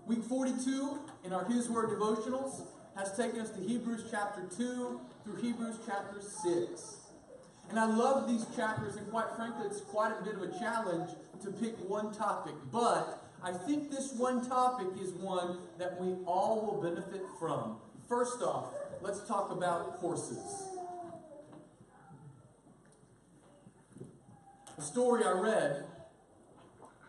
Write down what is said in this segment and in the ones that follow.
Week 42 in our His Word devotionals has taken us to Hebrews chapter 2 through Hebrews chapter 6. And I love these chapters, and quite frankly, it's quite a bit of a challenge to pick one topic. But I think this one topic is one that we all will benefit from. First off, let's talk about horses. The story I read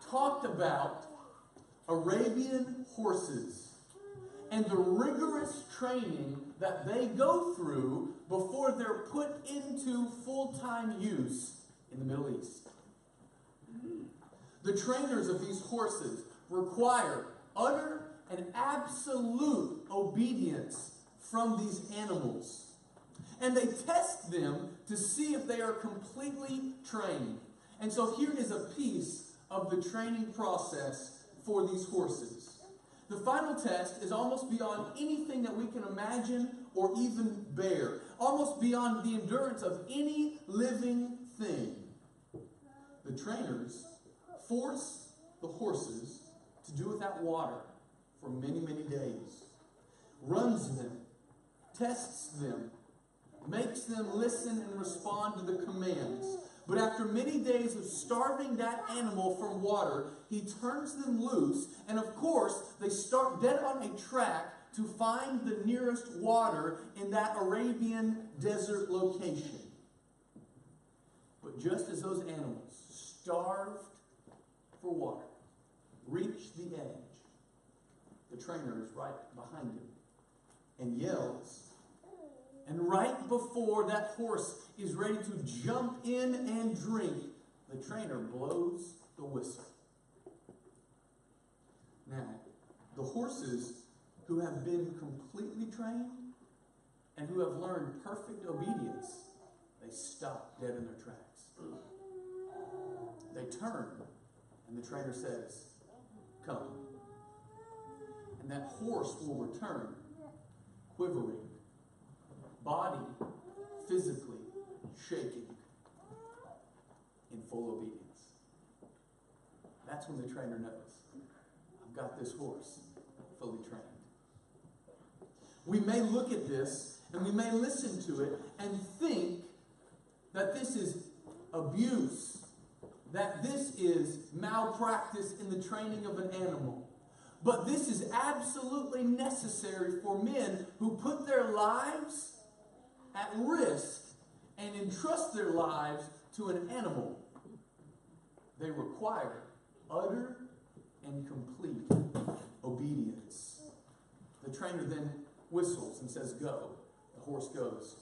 talked about Arabian horses and the rigorous training that they go through before they're put into full-time use in the Middle East. The trainers of these horses require utter and absolute obedience from these animals. And they test them to see if they are completely trained. And so here is a piece of the training process for these horses. The final test is almost beyond anything that we can imagine or even bear. Almost beyond the endurance of any living thing. The trainers force the horses to do without water for many, many days. Runs them, tests them, makes them listen and respond to the commands. But after many days of starving that animal from water, he turns them loose. And of course, they start dead on a track to find the nearest water in that Arabian desert location. But just as those animals, starved for water, reach the edge, the trainer is right behind him and yells. And right before that horse is ready to jump in and drink, the trainer blows the whistle. Now, the horses who have been completely trained and who have learned perfect obedience, they stop dead in their tracks. They turn, and the trainer says, "Come." And that horse will return, quivering, body physically shaking, in full obedience. That's when the trainer knows, I've got this horse fully trained. We may look at this and we may listen to it and think that this is abuse, that this is malpractice in the training of an animal. But this is absolutely necessary for men who put their lives at risk and entrust their lives to an animal. They require utter and complete obedience. The trainer then whistles and says, "Go." The horse goes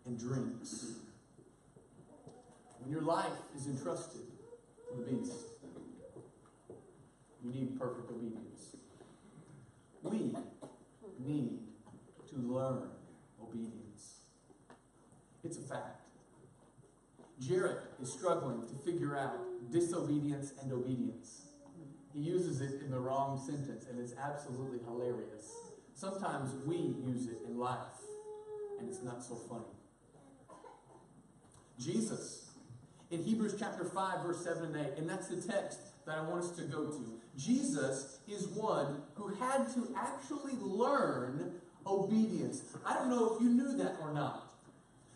and drinks. When your life is entrusted to the beast, you need perfect obedience. We need to learn obedience. It's a fact. Jarrett is struggling to figure out disobedience and obedience. He uses it in the wrong sentence, and it's absolutely hilarious. Sometimes we use it in life, and it's not so funny. Jesus, in Hebrews chapter 5, verse 7 and 8, and that's the text that I want us to go to. Jesus is one who had to actually learn obedience. I don't know if you knew that or not.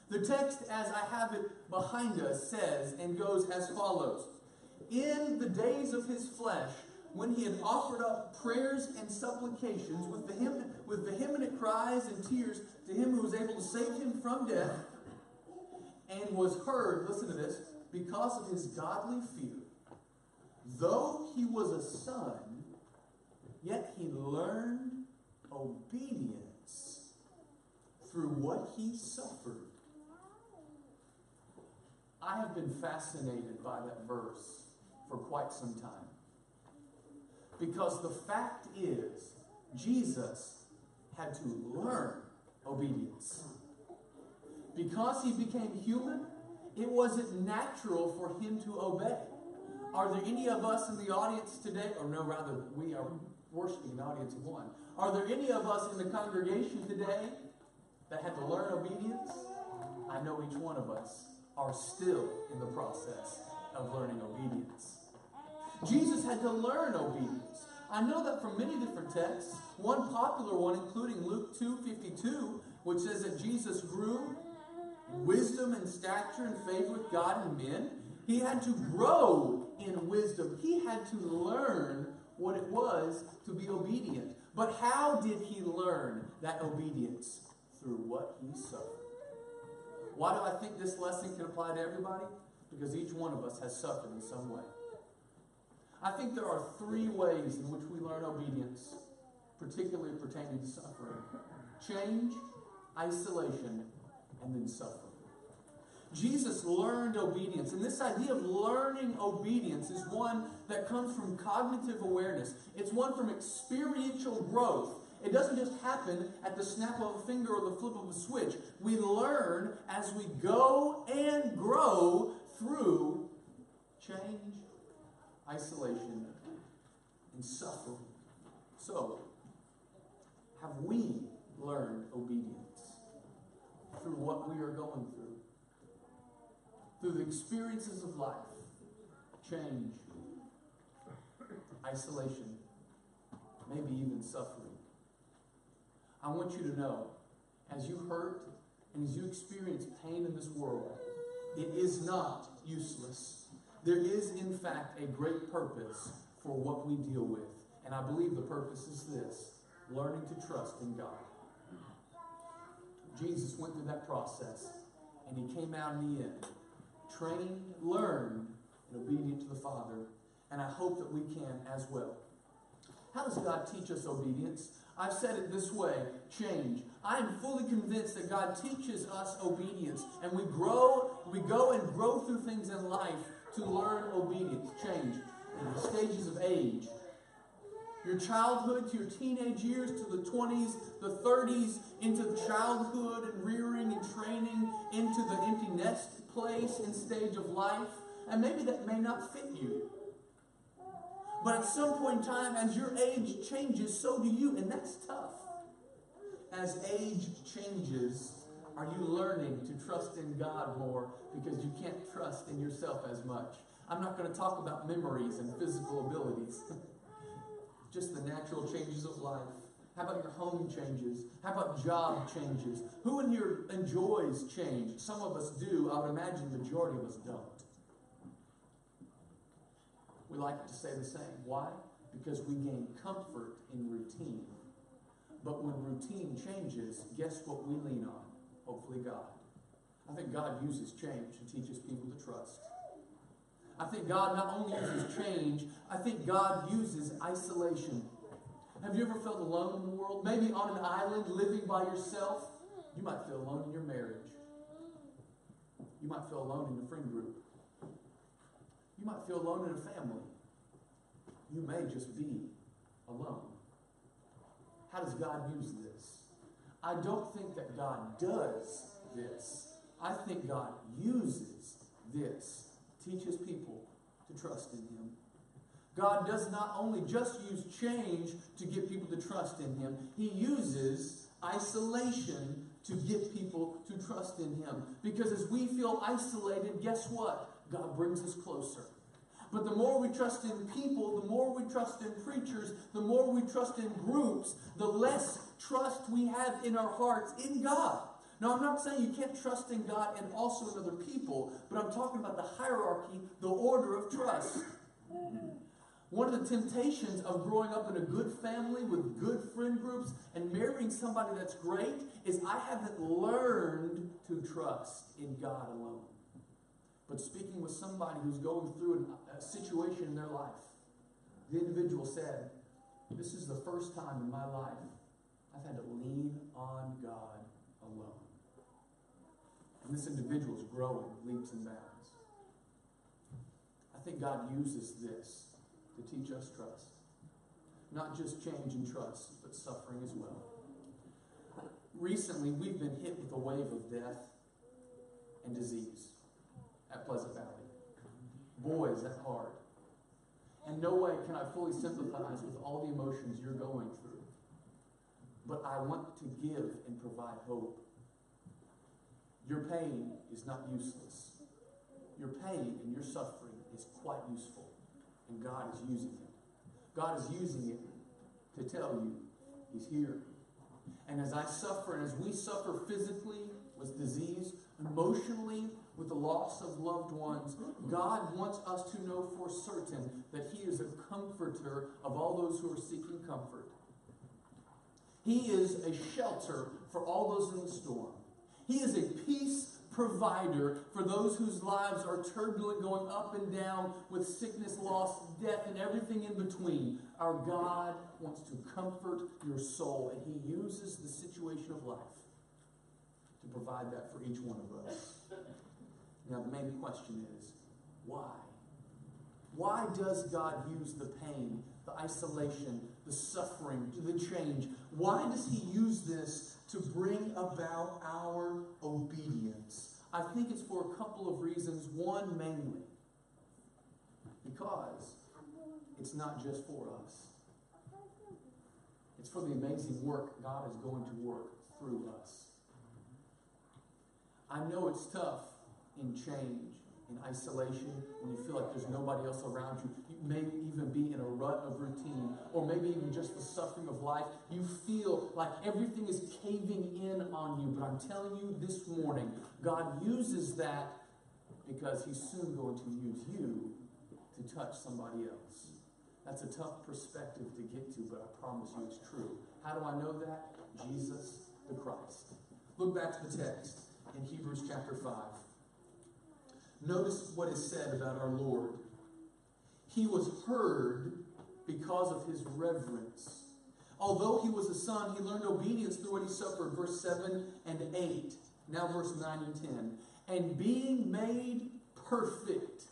The text, as I have it behind us, says and goes as follows. In the days of his flesh, when he had offered up prayers and supplications with vehement cries and tears to him who was able to save him from death, and was heard, listen to this, because of his godly fear, though he was a son, yet he learned obedience through what he suffered. I have been fascinated by that verse for quite some time. Because the fact is, Jesus had to learn obedience. Because he became human, it wasn't natural for him to obey. Are there any of us in the audience today, or no, rather, we are worshiping an audience of one. Are there any of us in the congregation today that had to learn obedience? I know each one of us are still in the process of learning obedience. Jesus had to learn obedience. I know that from many different texts. One popular one, including Luke 2:52, which says that Jesus grew in wisdom and stature and favor with God and men. He had to grow in wisdom. He had to learn what it was to be obedient. But how did he learn that obedience? Through what he suffered. Why do I think this lesson can apply to everybody? Because each one of us has suffered in some way. I think there are 3 ways in which we learn obedience, particularly pertaining to suffering: change, isolation, and then suffering. Jesus learned obedience, and this idea of learning obedience is one that comes from cognitive awareness. It's one from experiential growth. It doesn't just happen at the snap of a finger or the flip of a switch. We learn as we go and grow through change, isolation, and suffering. So, have we learned obedience through what we are going through? Through the experiences of life, change, isolation, maybe even suffering. I want you to know, as you hurt and as you experience pain in this world, it is not useless. There is, in fact, a great purpose for what we deal with. And I believe the purpose is this: learning to trust in God. Jesus went through that process, and he came out in the end, trained, learned, and obedient to the Father. And I hope that we can as well. How does God teach us obedience? I've said it this way: change. I am fully convinced that God teaches us obedience, and we go and grow through things in life to learn obedience, change, in the stages of age. Your childhood to your teenage years, to the 20s, the 30s, into childhood and rearing and training, into the empty nest place and stage of life. And maybe that may not fit you. But at some point in time, as your age changes, so do you, and that's tough. As age changes, are you learning to trust in God more because you can't trust in yourself as much? I'm not going to talk about memories and physical abilities. Just the natural changes of life. How about your home changes? How about job changes? Who in here enjoys change? Some of us do. I would imagine the majority of us don't. We like it to stay the same. Why? Because we gain comfort in routine. But when routine changes, guess what we lean on? Hopefully God. I think God uses change to teach his people to trust. I think God not only uses change, I think God uses isolation. Have you ever felt alone in the world? Maybe on an island, living by yourself. You might feel alone in your marriage. You might feel alone in your friend group. You might feel alone in a family. You may just be alone. How does God use this? I don't think that God does this. I think God uses this to teach his people to trust in him. God does not only just use change to get people to trust in him, he uses isolation to get people to trust in him. Because as we feel isolated, guess what? God brings us closer. But the more we trust in people, the more we trust in preachers, the more we trust in groups, the less trust we have in our hearts in God. Now, I'm not saying you can't trust in God and also in other people, but I'm talking about the hierarchy, the order of trust. One of the temptations of growing up in a good family with good friend groups and marrying somebody that's great is I haven't learned to trust in God alone. But speaking with somebody who's going through a situation in their life, the individual said, "This is the first time in my life I've had to lean on God alone." And this individual is growing leaps and bounds. I think God uses this to teach us trust. Not just change and trust, but suffering as well. Recently, we've been hit with a wave of death and disease at Pleasant Valley. Boy, is that hard. And no way can I fully sympathize with all the emotions you're going through. But I want to give and provide hope. Your pain is not useless. Your pain and your suffering is quite useful. And God is using it. God is using it to tell you He's here. And as I suffer, and as we suffer physically with disease, emotionally with the loss of loved ones, God wants us to know for certain that He is a comforter of all those who are seeking comfort. He is a shelter for all those in the storm. He is a peace provider for those whose lives are turbulent, going up and down with sickness, loss, death, and everything in between. Our God wants to comfort your soul, and He uses the situation of life to provide that for each one of us. Now, the main question is, why? Why does God use the pain, the isolation, the suffering, the change? Why does He use this to bring about our obedience? I think it's for a couple of reasons. One, mainly, because it's not just for us. It's for the amazing work God is going to work through us. I know it's tough in change, in isolation, when you feel like there's nobody else around you. You may even be in a rut of routine, or maybe even just the suffering of life. You feel like everything is caving in on you. But I'm telling you this morning, God uses that because He's soon going to use you to touch somebody else. That's a tough perspective to get to, but I promise you it's true. How do I know that? Jesus the Christ. Look back to the text in Hebrews chapter 5. Notice what is said about our Lord. He was heard because of His reverence. Although He was a son, He learned obedience through what He suffered. Verse 7 and 8. Now verse 9 and 10. And being made perfect,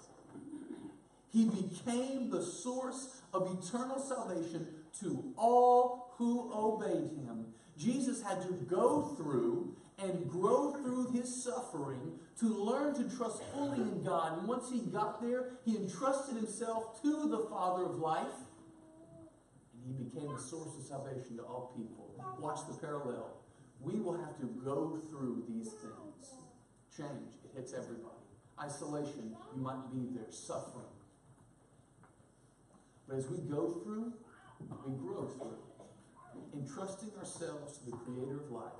He became the source of eternal salvation to all who obeyed Him. Jesus had to go through and grow through His suffering to learn to trust fully in God. And once He got there, He entrusted Himself to the Father of life. And He became the source of salvation to all people. Watch the parallel. We will have to go through these things. Change, it hits everybody. Isolation, you might be there. Suffering. But as we go through, we grow through. Entrusting ourselves to the Creator of life,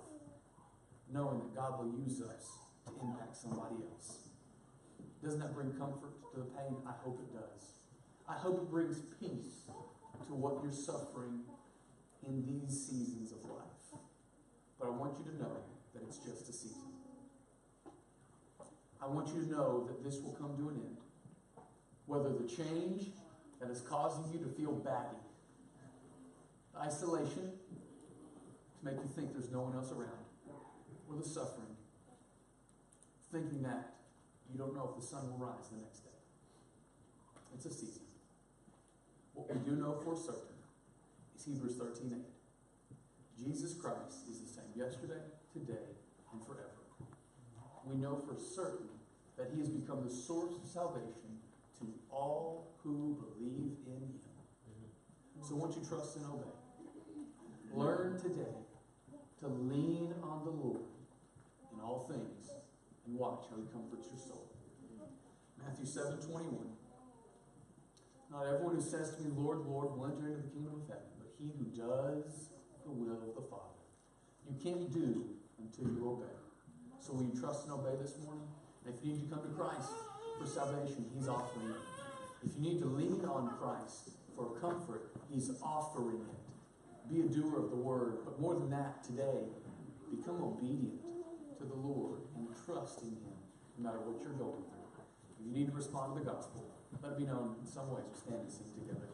knowing that God will use us to impact somebody else. Doesn't that bring comfort to the pain? I hope it does. I hope it brings peace to what you're suffering in these seasons of life. But I want you to know that it's just a season. I want you to know that this will come to an end. Whether the change that is causing you to feel baggy, the isolation to make you think there's no one else around, or the suffering, thinking that you don't know if the sun will rise the next day. It's a season. What we do know for certain is Hebrews 13:8. Jesus Christ is the same yesterday, today, and forever. We know for certain that He has become the source of salvation to all who believe in Him. So won't you trust and obey? Learn today to lean on the Lord in all things and watch how He comforts your soul. Matthew 7:21. Not everyone who says to me, Lord, Lord, will enter into the kingdom of heaven, but he who does the will of the Father. You can't do until you obey. So will you trust and obey this morning? And if you need to come to Christ for salvation, He's offering it. If you need to lean on Christ for comfort, He's offering it. Be a doer of the word. But more than that, today, become obedient to the Lord and trust in Him, no matter what you're going through. If you need to respond to the gospel, let it be known in some ways. We stand and sing together.